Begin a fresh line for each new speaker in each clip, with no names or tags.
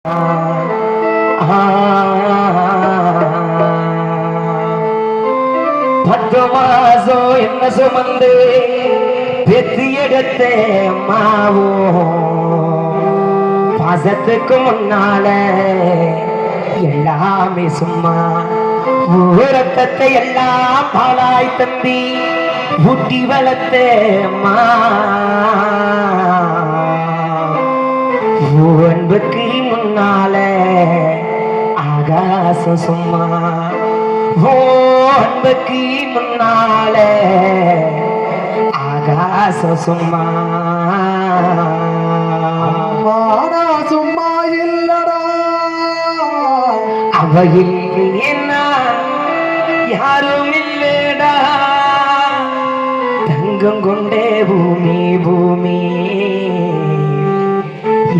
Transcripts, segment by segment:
10 மாசம் என்ன சுமந்து பெத்தி எடுத்த மாவோ பாசத்துக்கு முன்னால எல்லாமே சும்மா ரத்தத்தை எல்லாம் பாலாய் தம்பி ஊட்டி வளர்த்த அன்புக்கு முன்னால ஆகாசம் சும்மா அன்புக்கு முன்னால ஆகாசம் சும்மா
சும்மா இல்லடா
அவையில் என்ன யாரும் இல்லடா தங்கம் கொண்டே பூமி பூமி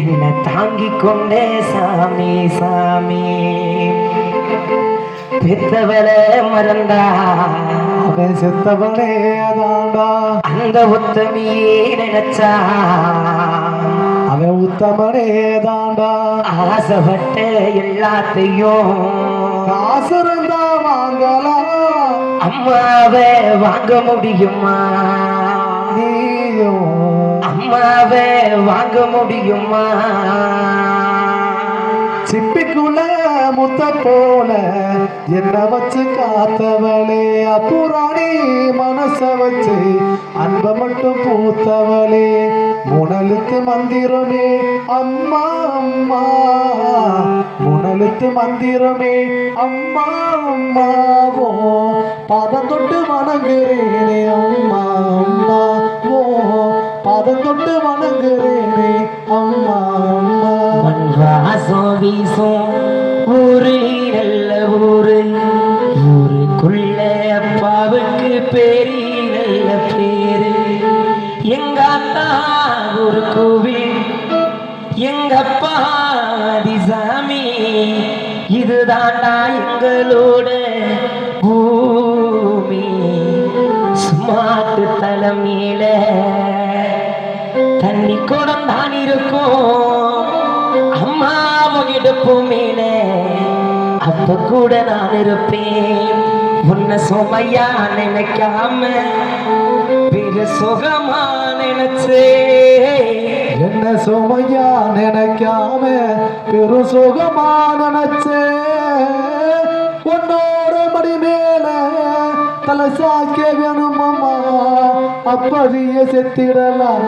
என்ன தாங்கிக் கொண்டே சாமி சாமி பெத்தவளை மறந்தா
அவன் செத்தவனே அதாண்டா
அந்த உத்தமியே நினைச்சா
அவன் உத்தமனே தாண்டா
ஆசைப்பட்ட எல்லாத்தையும்
காசு இருந்தா வாங்கலாம்
அம்மாவை வாங்க முடியுமா
நீயும்
அம்மாவை வாங்க முடியுமா
சிப்பிக்குள்ள முத்த போல என்ன வச்சு காத்தவளே அப்புறாணி மனச வச்சு அன்ப மட்டும் பூத்தவளே முனலுத்து மந்திரமே அம்மா அம்மா முனலுத்து மந்திரமே அம்மா அம்மாவோ பாதம் தொட்டு வணங்குறேனே அம்மா அம்மா ஓ பாதம் தொட்டு வணங்குறேனே அம்மா அம்மா
வாசம் வீசும் ஊரு நல்ல ஊரு ஊருக்குள்ள அப்பாவுக்கு பேரி நல்ல பேரு எங்க அத்தா ஒரு கோவில் எங்க அப்பா சாமி இதுதாண்டா எங்களோட பூமி சுமாட்டு தலைமையில தண்ணி குடம் தான் இருக்கும் அம்மா முகிடுப்பு மேலே அப்ப கூட நான் இருப்பேன் உன்னை சுமையா நினைக்காம பெரு சுகமா நினைச்சே
என்ன சுமையா நினைக்காம பெரு சுகமா நினைச்சே உன்னோட மடி மேல தலை சாக்க வேணுமம்மா அப்படியே செத்திடலாம்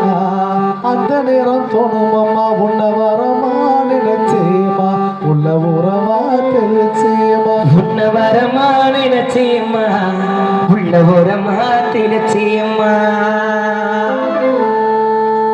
அந்த நேரம் தோணுமம்மா உன்னை வரமா நினைச்சேமா உள்ள உறவா தெரிச்சேமா
உன்னை வரமா நினைச்சேம்மா உள்ள உரமா தெளிச்சேம்மா